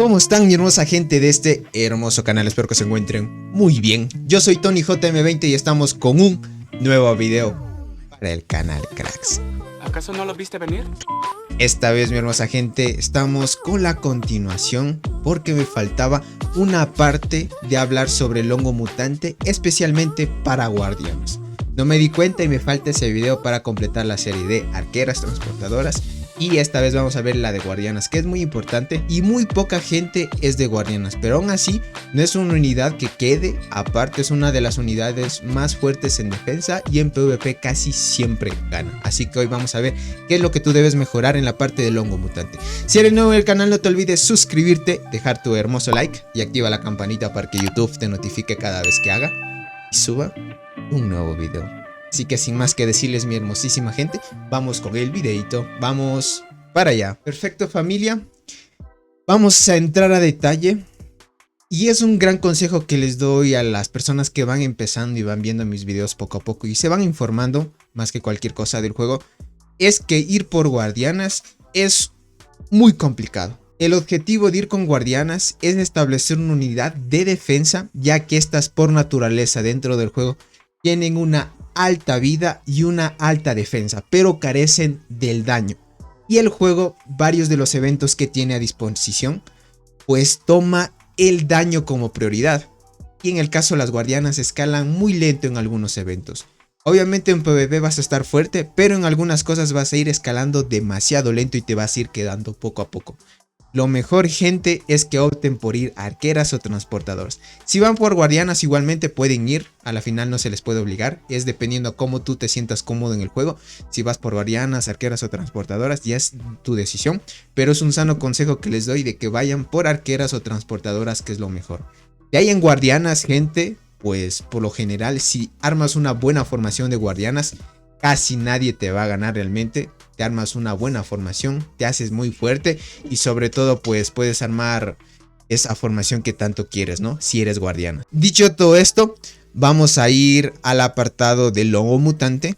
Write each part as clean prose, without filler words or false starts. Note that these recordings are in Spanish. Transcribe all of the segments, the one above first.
¿Cómo están mi hermosa gente de este hermoso canal? Espero que se encuentren muy bien. Yo soy Tony JM20 y estamos con un nuevo video para el canal, cracks. ¿Acaso no lo viste venir? Esta vez mi hermosa gente estamos con la continuación porque me faltaba una parte de hablar sobre el hongo mutante, especialmente para guardianes. No me di cuenta y me falta ese video para completar la serie de arqueras transportadoras. Y esta vez vamos a ver la de guardianas, que es muy importante y muy poca gente es de guardianas, pero aún así no es una unidad que quede aparte, es una de las unidades más fuertes en defensa y en PvP casi siempre gana. Así que hoy vamos a ver qué es lo que tú debes mejorar en la parte del hongo mutante. Si eres nuevo en el canal no te olvides suscribirte, dejar tu hermoso like y activa la campanita para que YouTube te notifique cada vez que haga y suba un nuevo video. Así que sin más que decirles mi hermosísima gente, vamos con el videito, vamos para allá. Perfecto familia, vamos a entrar a detalle y es un gran consejo que les doy a las personas que van empezando y van viendo mis videos poco a poco y se van informando más que cualquier cosa del juego, es que ir por guardianas es muy complicado. El objetivo de ir con guardianas es establecer una unidad de defensa, ya que estas por naturaleza dentro del juego tienen una alta vida y una alta defensa, pero carecen del daño. Y el juego, varios de los eventos que tiene a disposición, pues toma el daño como prioridad. Y en el caso de las guardianas escalan muy lento en algunos eventos. Obviamente en PvP vas a estar fuerte, pero en algunas cosas vas a ir escalando demasiado lento y te vas a ir quedando poco a poco. Lo mejor gente es que opten por ir arqueras o transportadoras. Si van por guardianas igualmente pueden ir, a la final no se les puede obligar, es dependiendo a cómo tú te sientas cómodo en el juego. Si vas por guardianas, arqueras o transportadoras ya es tu decisión, pero es un sano consejo que les doy de que vayan por arqueras o transportadoras, que es lo mejor. De ahí en guardianas gente, pues por lo general si armas una buena formación de guardianas, casi nadie te va a ganar realmente. Te armas una buena formación, te haces muy fuerte y sobre todo pues puedes armar esa formación que tanto quieres, ¿no? Si eres guardiana. Dicho todo esto, vamos a ir al apartado del hongo mutante.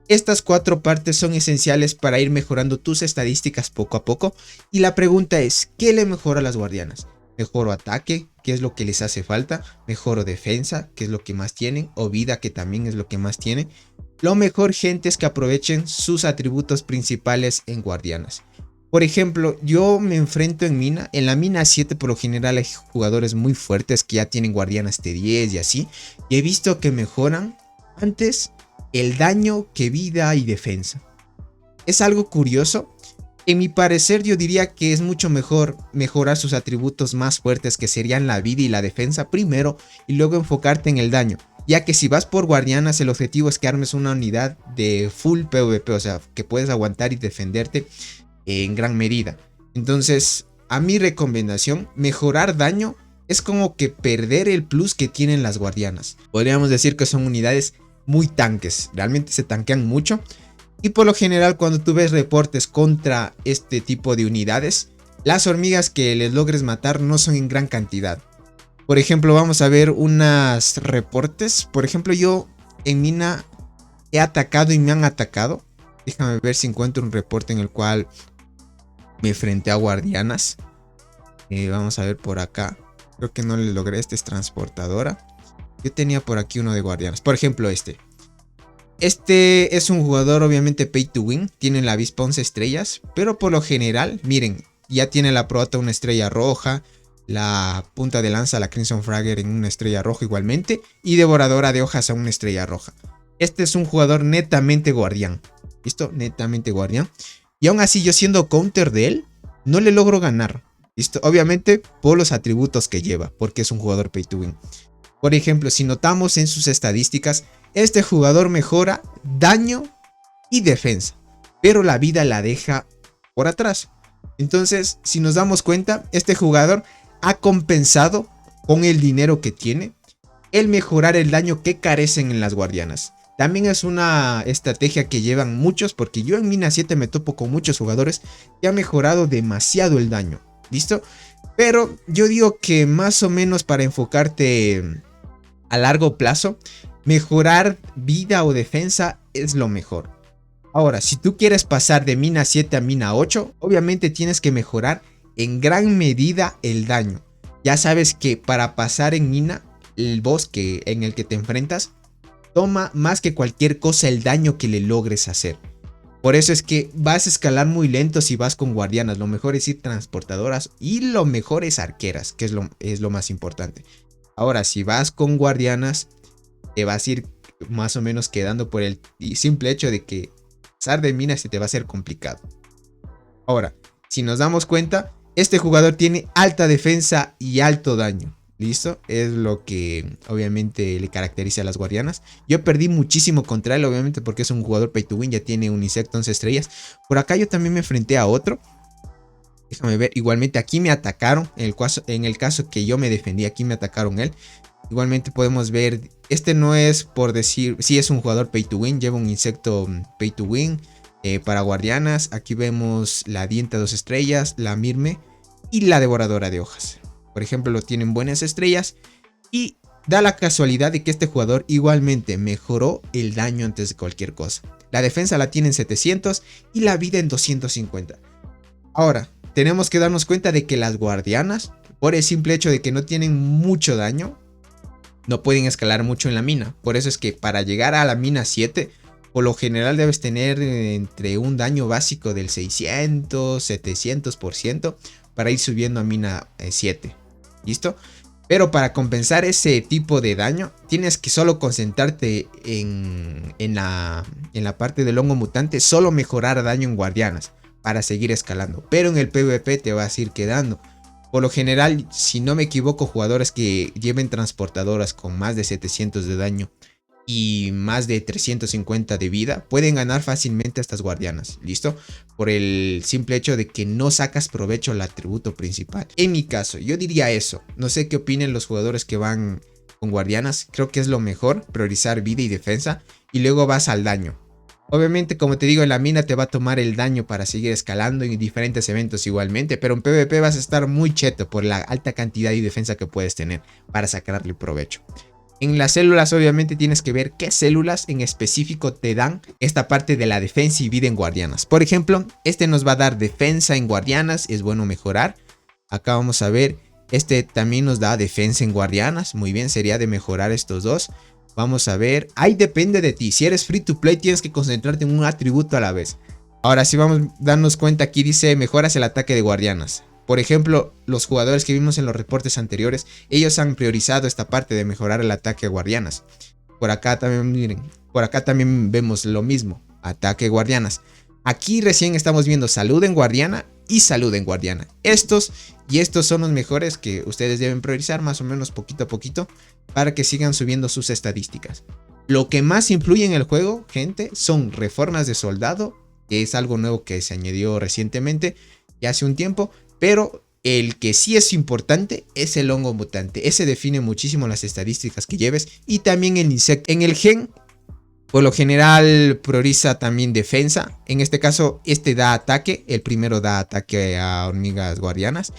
Estas 4 partes son esenciales para ir mejorando tus estadísticas poco a poco. Y la pregunta es, ¿qué le mejora a las guardianas? ¿Mejoro ataque? ¿Qué es lo que les hace falta? ¿Mejoro defensa? ¿Qué es lo que más tienen? ¿O vida? Que también es lo que más tienen. Lo mejor gente es que aprovechen sus atributos principales en guardianas. Por ejemplo, yo me enfrento en mina. En la mina 7 por lo general hay jugadores muy fuertes que ya tienen guardianas T10 y así. Y he visto que mejoran antes el daño que vida y defensa. Es algo curioso. En mi parecer yo diría que es mucho mejor mejorar sus atributos más fuertes, que serían la vida y la defensa primero, y luego enfocarte en el daño. Ya que si vas por guardianas el objetivo es que armes una unidad de full PvP, o sea que puedes aguantar y defenderte en gran medida. Entonces a mi recomendación, mejorar daño es como que perder el plus que tienen las guardianas. Podríamos decir que son unidades muy tanques, realmente se tanquean mucho. Y por lo general cuando tú ves reportes contra este tipo de unidades, las hormigas que les logres matar no son en gran cantidad. Por ejemplo, vamos a ver unos reportes. Por ejemplo, yo en mina he atacado y me han atacado. Déjame ver si encuentro un reporte en el cual me enfrenté a guardianas. Vamos a ver por acá. Creo que no le logré. Este es transportadora. Yo tenía por aquí uno de guardianas. Por ejemplo, este. Este es un jugador obviamente pay to win. Tiene la avispa 11 estrellas. Pero por lo general, miren, ya tiene la prota una estrella roja. La punta de lanza, la Crimson Fragger en una estrella roja igualmente. Y devoradora de hojas a una estrella roja. Este es un jugador netamente guardián. ¿Listo? Netamente guardián. Y aún así yo siendo counter de él, no le logro ganar. ¿Listo? Obviamente por los atributos que lleva. Porque es un jugador pay to win. Por ejemplo, si notamos en sus estadísticas, este jugador mejora daño y defensa. Pero la vida la deja por atrás. Entonces, si nos damos cuenta, este jugador ha compensado con el dinero que tiene el mejorar el daño que carecen en las guardianas. También es una estrategia que llevan muchos, porque yo en mina 7 me topo con muchos jugadores que han mejorado demasiado el daño. ¿Listo? Pero yo digo que más o menos para enfocarte a largo plazo, mejorar vida o defensa es lo mejor. Ahora, si tú quieres pasar de mina 7 a mina 8, obviamente tienes que mejorar en gran medida el daño. Ya sabes que para pasar en mina, el bosque en el que te enfrentas toma más que cualquier cosa el daño que le logres hacer. Por eso es que vas a escalar muy lento si vas con guardianas. Lo mejor es ir transportadoras y lo mejor es arqueras, que es lo más importante. Ahora, si vas con guardianas, te vas a ir más o menos quedando por el simple hecho de que pasar de minas se te va a hacer complicado. Ahora, si nos damos cuenta, este jugador tiene alta defensa y alto daño. ¿Listo? Es lo que obviamente le caracteriza a las guardianas. Yo perdí muchísimo contra él, obviamente, porque es un jugador pay to win. Ya tiene un insecto 11 estrellas. Por acá yo también me enfrenté a otro. Déjame ver. Igualmente aquí me atacaron. En el caso que yo me defendí, aquí me atacaron él. Igualmente podemos ver. Este no es por decir. Sí es un jugador pay to win. Lleva un insecto pay to win. Para guardianas. Aquí vemos la dienta 2 estrellas. La mirme. Y la devoradora de hojas. Por ejemplo, lo tienen buenas estrellas. Y da la casualidad de que este jugador igualmente mejoró el daño antes de cualquier cosa. La defensa la tiene en 700 y la vida en 250. Ahora, tenemos que darnos cuenta de que las guardianas, por el simple hecho de que no tienen mucho daño, no pueden escalar mucho en la mina. Por eso es que para llegar a la mina 7, por lo general debes tener entre un daño básico del 600, 700% para ir subiendo a mina 7. ¿Listo? Pero para compensar ese tipo de daño, tienes que solo concentrarte en la parte del hongo mutante, solo mejorar daño en guardianas para seguir escalando. Pero en el PvP te vas a ir quedando. Por lo general, si no me equivoco, jugadores que lleven transportadoras con más de 700 de daño y más de 350 de vida pueden ganar fácilmente a estas guardianas. ¿Listo? Por el simple hecho de que no sacas provecho al atributo principal. En mi caso, yo diría eso. No sé qué opinen los jugadores que van con guardianas. Creo que es lo mejor, priorizar vida y defensa. Y luego vas al daño. Obviamente, como te digo, en la mina te va a tomar el daño para seguir escalando en diferentes eventos igualmente. Pero en PvP vas a estar muy cheto por la alta cantidad y defensa que puedes tener para sacarle provecho. En las células obviamente tienes que ver qué células en específico te dan esta parte de la defensa y vida en guardianas. Por ejemplo, este nos va a dar defensa en guardianas, es bueno mejorar. Acá vamos a ver, este también nos da defensa en guardianas, muy bien, sería de mejorar estos dos. Vamos a ver, ahí depende de ti, si eres free to play tienes que concentrarte en un atributo a la vez. Ahora sí vamos a darnos cuenta, aquí dice mejoras el ataque de guardianas. Por ejemplo, los jugadores que vimos en los reportes anteriores, ellos han priorizado esta parte de mejorar el ataque a guardianas. Por acá también, miren, por acá también vemos lo mismo, ataque guardianas. Aquí recién estamos viendo salud en guardiana y salud en guardiana. Estos son los mejores que ustedes deben priorizar más o menos poquito a poquito para que sigan subiendo sus estadísticas. Lo que más influye en el juego, gente, son reformas de soldado, que es algo nuevo que se añadió recientemente, ya hace un tiempo. Pero el que sí es importante es el hongo mutante. Ese define muchísimo las estadísticas que lleves. Y también el insecto. En el gen, por lo general, prioriza también defensa. En este caso, este da ataque. El primero da ataque a hormigas guardianas.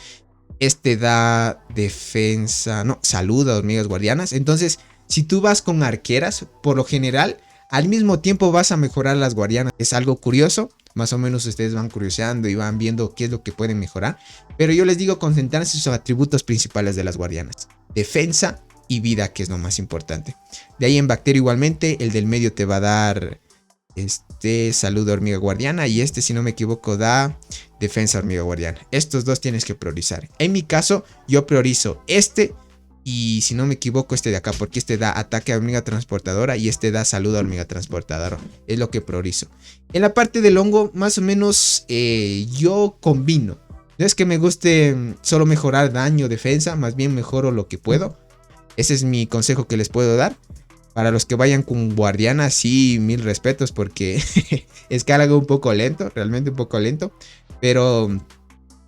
Este da defensa, no, salud a hormigas guardianas. Entonces, si tú vas con arqueras, por lo general, al mismo tiempo vas a mejorar las guardianas. Es algo curioso. Más o menos ustedes van curioseando y van viendo qué es lo que pueden mejorar. Pero yo les digo concentrarse en sus atributos principales de las guardianas. Defensa y vida, que es lo más importante. De ahí en bacteria igualmente, el del medio te va a dar salud de hormiga guardiana. Y si no me equivoco, da defensa hormiga guardiana. Estos dos tienes que priorizar. En mi caso, yo priorizo y si no me equivoco de acá, porque da ataque a hormiga transportadora y da salud a hormiga transportadora. Es lo que priorizo. En la parte del hongo, más o menos yo combino. No es que me guste solo mejorar daño, defensa, más bien mejoro lo que puedo. Ese es mi consejo que les puedo dar. Para los que vayan con guardiana, sí, mil respetos, porque escala un poco lento, realmente un poco lento. Pero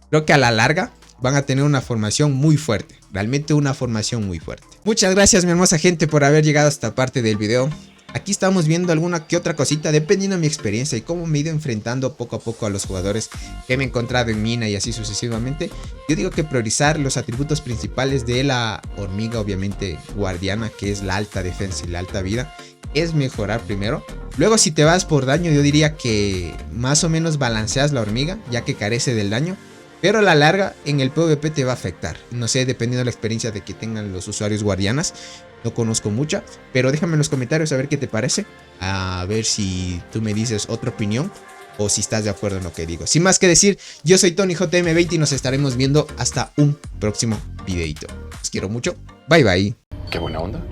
creo que a la larga van a tener una formación muy fuerte. Realmente una formación muy fuerte. Muchas gracias, mi hermosa gente, por haber llegado a esta parte del video. Aquí estamos viendo alguna que otra cosita dependiendo de mi experiencia y cómo me he ido enfrentando poco a poco a los jugadores que me he encontrado en mina y así sucesivamente. Yo digo que priorizar los atributos principales de la hormiga, obviamente guardiana, que es la alta defensa y la alta vida, es mejorar primero. Luego, si te vas por daño, yo diría que más o menos balanceas la hormiga, ya que carece del daño. Pero a la larga en el PvP te va a afectar. No sé, dependiendo de la experiencia de que tengan los usuarios guardianas. No conozco mucha, pero déjame en los comentarios a ver qué te parece. A ver si tú me dices otra opinión o si estás de acuerdo en lo que digo. Sin más que decir, yo soy TonyJM20 y nos estaremos viendo hasta un próximo videito. Los quiero mucho. Bye bye. Qué buena onda.